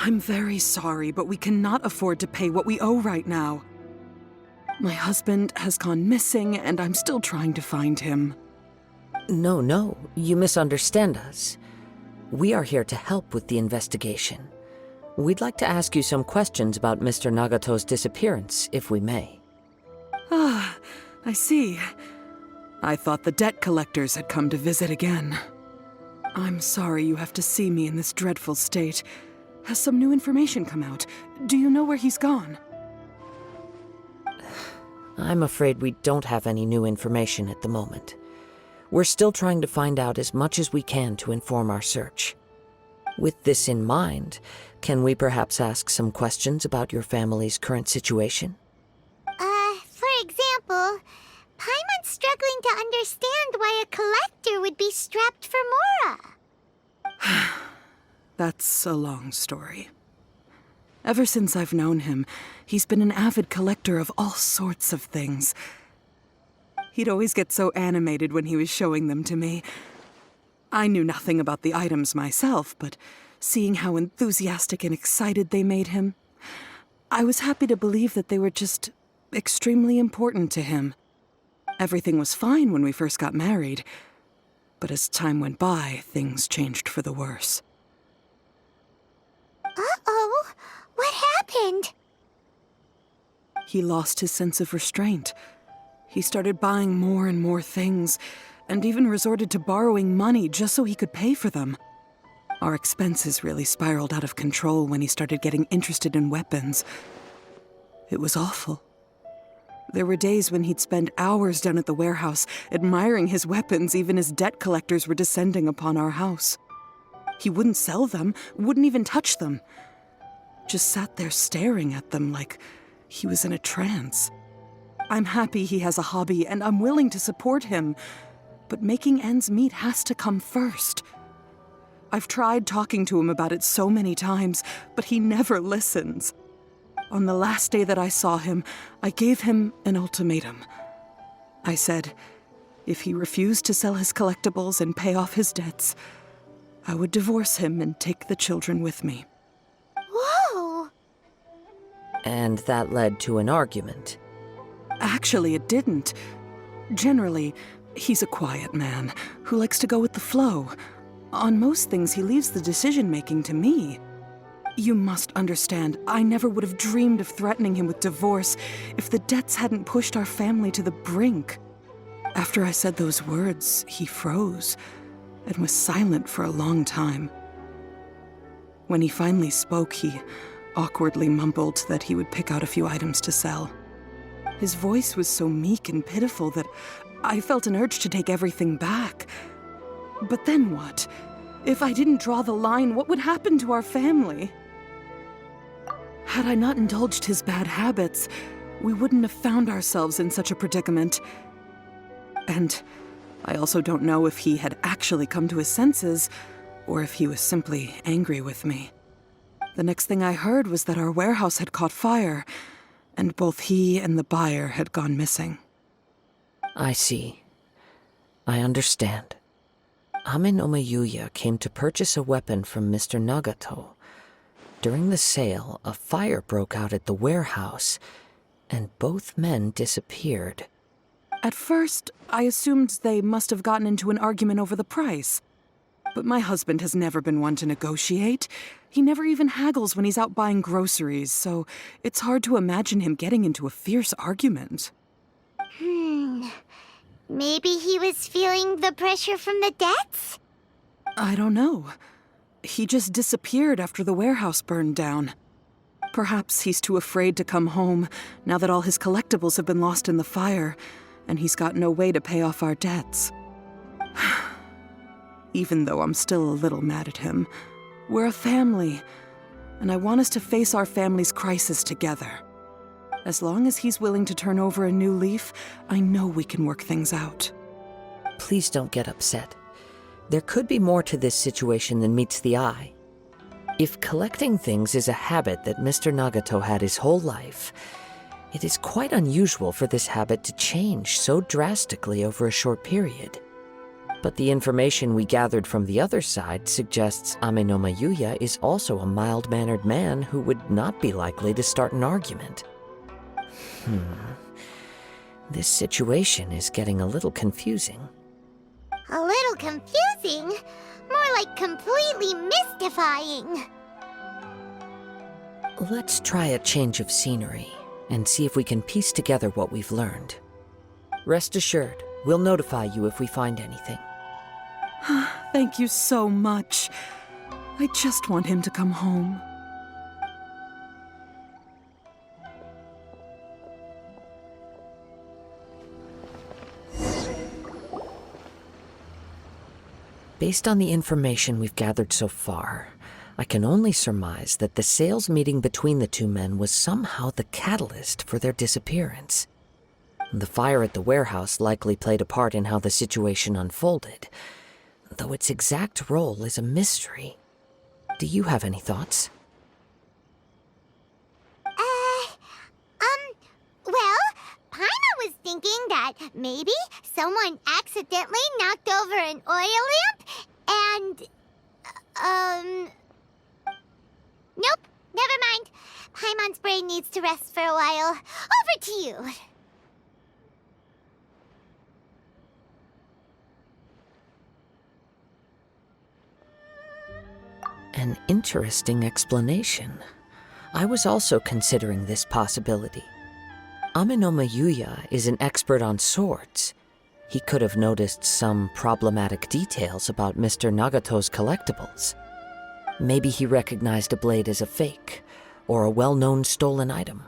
I'm very sorry, but we cannot afford to pay what we owe right now. My husband has gone missing, and I'm still trying to find him. No, you misunderstand us. We are here to help with the investigation. We'd like to ask you some questions about Mr. Nagato's disappearance, if we may. Ah, I see. I thought the debt collectors had come to visit again. I'm sorry you have to see me in this dreadful state. Has some new information come out? Do you know where he's gone? I'm afraid we don't have any new information at the moment. We're still trying to find out as much as we can to inform our search. With this in mind, can we perhaps ask some questions about your family's current situation? For example, Paimon's struggling to understand why a collector would be strapped for Mora. That's a long story. Ever since I've known him, he's been an avid collector of all sorts of things. He'd always get so animated when he was showing them to me. I knew nothing about the items myself, but seeing how enthusiastic and excited they made him, I was happy to believe that they were just extremely important to him. Everything was fine when we first got married, but as time went by, things changed for the worse. Uh-oh, what happened? He lost his sense of restraint. He started buying more and more things, and even resorted to borrowing money just so he could pay for them. Our expenses really spiraled out of control when he started getting interested in weapons. It was awful. There were days when he'd spend hours down at the warehouse, admiring his weapons even as debt collectors were descending upon our house. He wouldn't sell them, wouldn't even touch them. Just sat there staring at them like he was in a trance. I'm happy he has a hobby, and I'm willing to support him, but making ends meet has to come first. I've tried talking to him about it so many times, but he never listens. On the last day that I saw him, I gave him an ultimatum. I said, if he refused to sell his collectibles and pay off his debts, I would divorce him and take the children with me. Whoa! And that led to an argument. Actually, it didn't. Generally, he's a quiet man who likes to go with the flow. On most things, he leaves the decision-making to me. You must understand, I never would have dreamed of threatening him with divorce if the debts hadn't pushed our family to the brink. After I said those words, he froze and was silent for a long time. When he finally spoke, he awkwardly mumbled that he would pick out a few items to sell. His voice was so meek and pitiful that I felt an urge to take everything back. But then what? If I didn't draw the line, what would happen to our family? Had I not indulged his bad habits, we wouldn't have found ourselves in such a predicament. And I also don't know if he had actually come to his senses, or if he was simply angry with me. The next thing I heard was that our warehouse had caught fire, and both he and the buyer had gone missing. I see. I understand. Amin Omiyuya came to purchase a weapon from Mr. Nagato. During the sale, a fire broke out at the warehouse, and both men disappeared. At first, I assumed they must have gotten into an argument over the price. But my husband has never been one to negotiate. He never even haggles when he's out buying groceries, so it's hard to imagine him getting into a fierce argument. Maybe he was feeling the pressure from the debts? I don't know. He just disappeared after the warehouse burned down. Perhaps he's too afraid to come home now that all his collectibles have been lost in the fire, and he's got no way to pay off our debts. Even though I'm still a little mad at him, we're a family, and I want us to face our family's crisis together. As long as he's willing to turn over a new leaf, I know we can work things out. Please don't get upset. There could be more to this situation than meets the eye. If collecting things is a habit that Mr. Nagato had his whole life, it is quite unusual for this habit to change so drastically over a short period. But the information we gathered from the other side suggests Amenoma Yuya is also a mild-mannered man who would not be likely to start an argument. This situation is getting a little confusing. A little confusing? More like completely mystifying. Let's try a change of scenery and see if we can piece together what we've learned. Rest assured, we'll notify you if we find anything. Thank you so much. I just want him to come home. Based on the information we've gathered so far, I can only surmise that the sales meeting between the two men was somehow the catalyst for their disappearance. The fire at the warehouse likely played a part in how the situation unfolded, though its exact role is a mystery. Do you have any thoughts? Well, Paimon was thinking that maybe someone accidentally knocked over an oil lamp and, nope, never mind. Paimon's brain needs to rest for a while. Over to you. An interesting explanation. I was also considering this possibility. Amenoma Yuya is an expert on swords. He could have noticed some problematic details about Mr. Nagato's collectibles. Maybe he recognized a blade as a fake, or a well-known stolen item.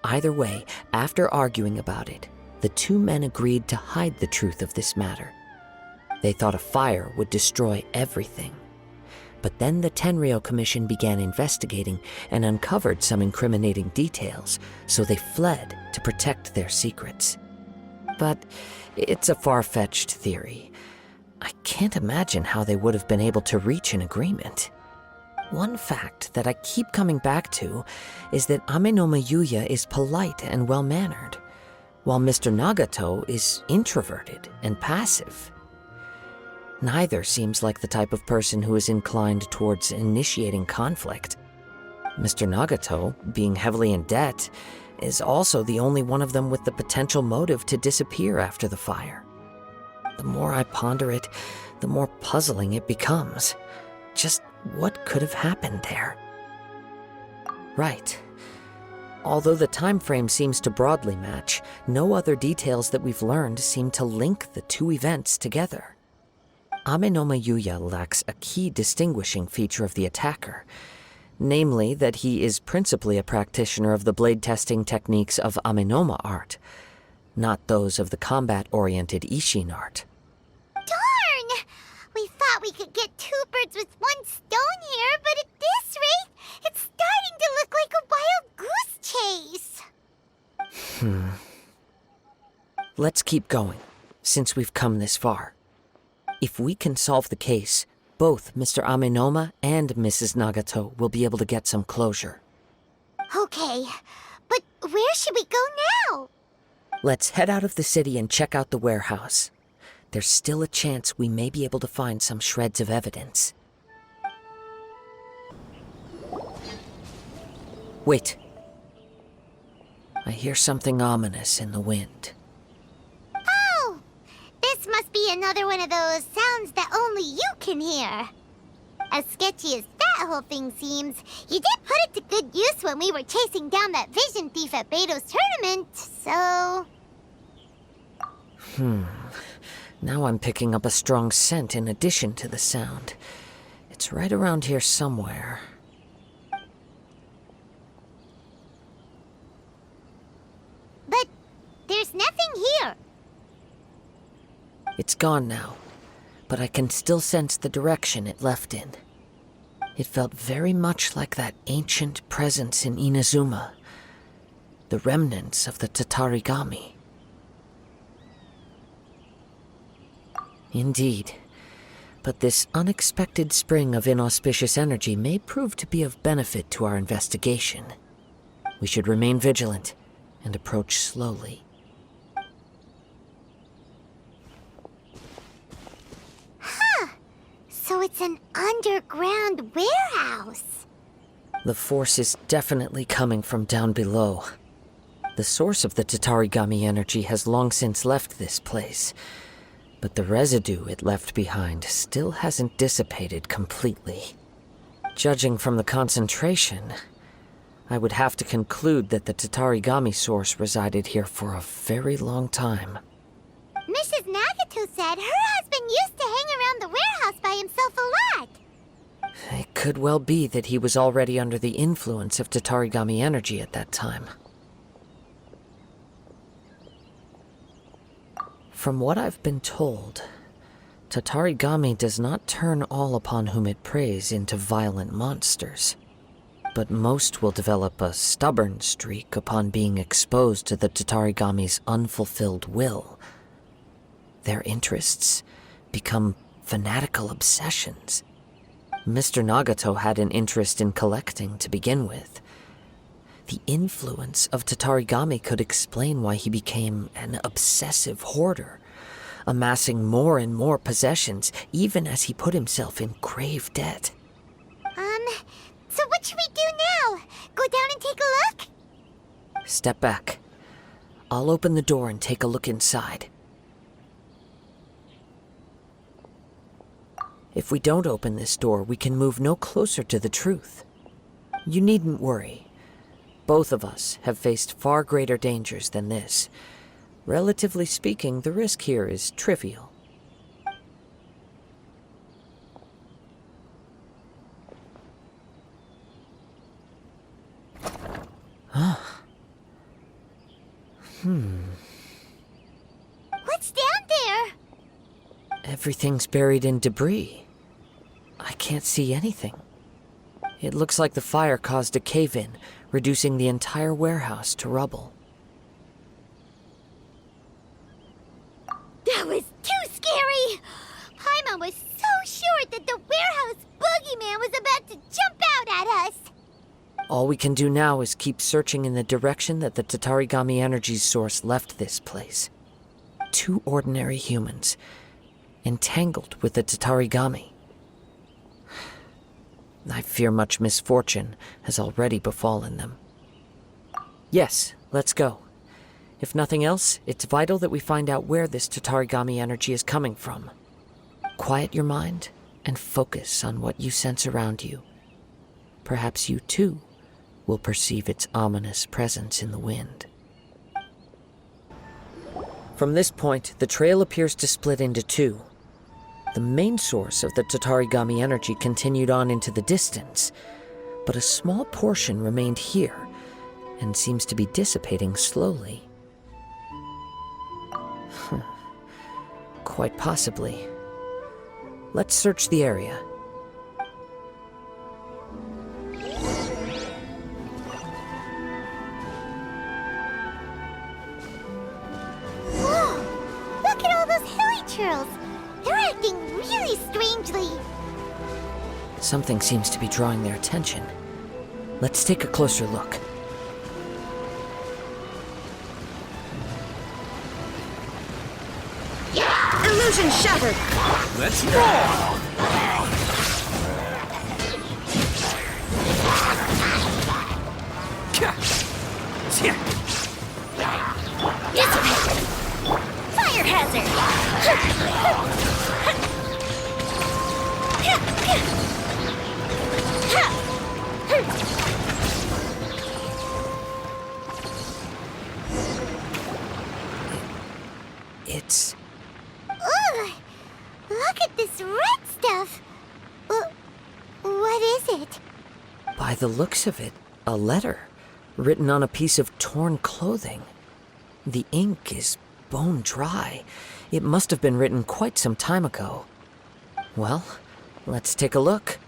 Either way, after arguing about it, the two men agreed to hide the truth of this matter. They thought a fire would destroy everything. But then the Tenryou Commission began investigating and uncovered some incriminating details, so they fled to protect their secrets. But it's a far-fetched theory. I can't imagine how they would have been able to reach an agreement. One fact that I keep coming back to is that Amenoma Yuya is polite and well-mannered, while Mr. Nagato is introverted and passive. Neither seems like the type of person who is inclined towards initiating conflict. Mr. Nagato, being heavily in debt, is also the only one of them with the potential motive to disappear after the fire. The more I ponder it, the more puzzling it becomes. Just what could have happened there? Right. Although the time frame seems to broadly match, no other details that we've learned seem to link the two events together. Amenoma Yuya lacks a key distinguishing feature of the attacker, namely that he is principally a practitioner of the blade testing techniques of Amenoma art, not those of the combat-oriented Ishin art. Darn! We thought we could get two birds with one stone here, but at this rate, it's starting to look like a wild goose chase. Let's keep going, since we've come this far. If we can solve the case, both Mr. Amenoma and Mrs. Nagato will be able to get some closure. Okay, but where should we go now? Let's head out of the city and check out the warehouse. There's still a chance we may be able to find some shreds of evidence. Wait. I hear something ominous in the wind. Oh! This must be another one of those sounds that only you can hear. As sketchy as that whole thing seems, you did put it to good use when we were chasing down that vision thief at Beto's tournament, so... Now I'm picking up a strong scent in addition to the sound. It's right around here somewhere. But there's nothing here. It's gone now, but I can still sense the direction it left in. It felt very much like that ancient presence in Inazuma, the remnants of the Tatarigami. Indeed, but this unexpected spring of inauspicious energy may prove to be of benefit to our investigation. We should remain vigilant and approach slowly. it's an underground warehouse. The force is definitely coming from down below. The source of the Tatarigami energy has long since left this place, but the residue it left behind still hasn't dissipated completely. Judging from the concentration, I would have to conclude that the Tatarigami source resided here for a very long time. Mrs. Nagato said her husband used to hang around the warehouse by himself a lot. It could well be that he was already under the influence of Tatarigami energy at that time. From what I've been told, Tatarigami does not turn all upon whom it preys into violent monsters, but most will develop a stubborn streak upon being exposed to the Tatarigami's unfulfilled will. Their interests become fanatical obsessions. Mr. Nagato had an interest in collecting to begin with. The influence of Tatarigami could explain why he became an obsessive hoarder, amassing more and more possessions even as he put himself in grave debt. So what should we do now? Go down and take a look? Step back. I'll open the door and take a look inside. If we don't open this door, we can move no closer to the truth. You needn't worry. Both of us have faced far greater dangers than this. Relatively speaking, the risk here is trivial. What's down there? Everything's buried in debris. I can't see anything. It looks like the fire caused a cave-in, reducing the entire warehouse to rubble. That was too scary! Paimon was so sure that the warehouse boogeyman was about to jump out at us! All we can do now is keep searching in the direction that the Tatarigami energy's source left this place. 2 ordinary humans, entangled with the Tatarigami. I fear much misfortune has already befallen them. Yes, let's go. If nothing else, it's vital that we find out where this Tatarigami energy is coming from. Quiet your mind and focus on what you sense around you. Perhaps you too will perceive its ominous presence in the wind. From this point, the trail appears to split into 2. The main source of the Tatarigami energy continued on into the distance, but a small portion remained here and seems to be dissipating slowly. Quite possibly. Let's search the area. Whoa! Look at all those hilly churls! They're acting really strangely. Something seems to be drawing their attention. Let's take a closer look. Illusion shattered! Let's roll! Fire hazard! It's... Ugh! Look at this red stuff! What is it? By the looks of it, a letter written on a piece of torn clothing. The ink is bone dry. It must have been written quite some time ago. Well, let's take a look.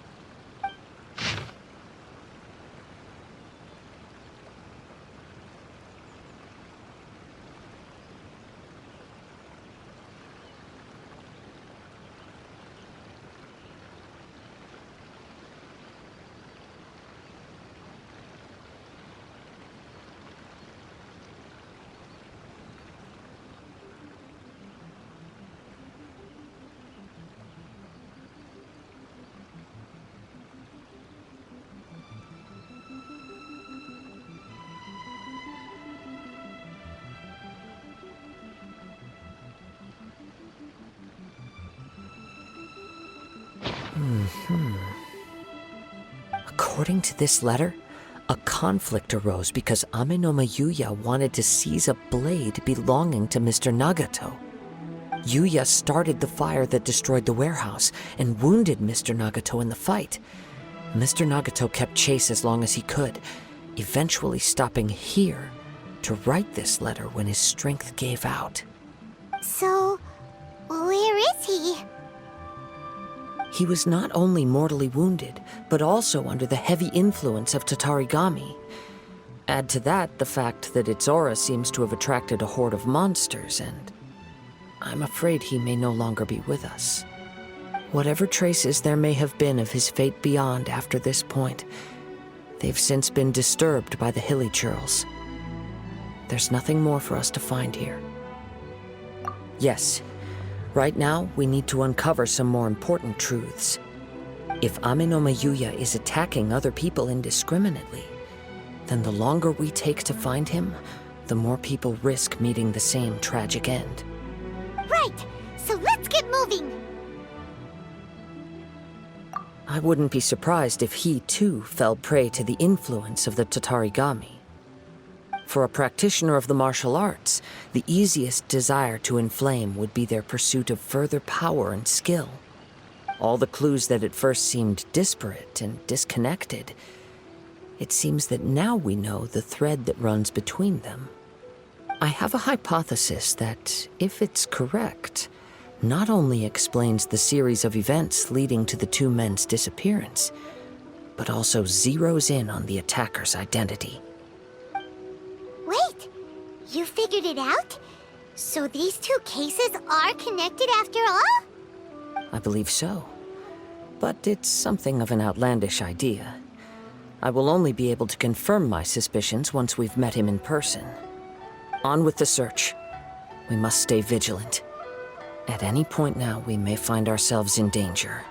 According to this letter, a conflict arose because Ame-no-ma Yuya wanted to seize a blade belonging to Mr. Nagato. Yuya started the fire that destroyed the warehouse and wounded Mr. Nagato in the fight. Mr. Nagato kept chase as long as he could, eventually stopping here to write this letter when his strength gave out. So, where is he? He was not only mortally wounded, but also under the heavy influence of Tatarigami. Add to that the fact that its aura seems to have attracted a horde of monsters, and I'm afraid he may no longer be with us. Whatever traces there may have been of his fate beyond after this point, they've since been disturbed by the hilly churls. There's nothing more for us to find here. Yes, right now we need to uncover some more important truths. If Ame-no-ma Yuya is attacking other people indiscriminately, then the longer we take to find him, the more people risk meeting the same tragic end. Right, so let's get moving. I wouldn't be surprised if he, too, fell prey to the influence of the Tatarigami. For a practitioner of the martial arts, the easiest desire to inflame would be their pursuit of further power and skill. All the clues that at first seemed disparate and disconnected, it seems that now we know the thread that runs between them. I have a hypothesis that, if it's correct, not only explains the series of events leading to the two men's disappearance, but also zeroes in on the attacker's identity. Wait, you figured it out? So these two cases are connected after all? I believe so. But it's something of an outlandish idea. I will only be able to confirm my suspicions once we've met him in person. On with the search. We must stay vigilant. At any point now, we may find ourselves in danger.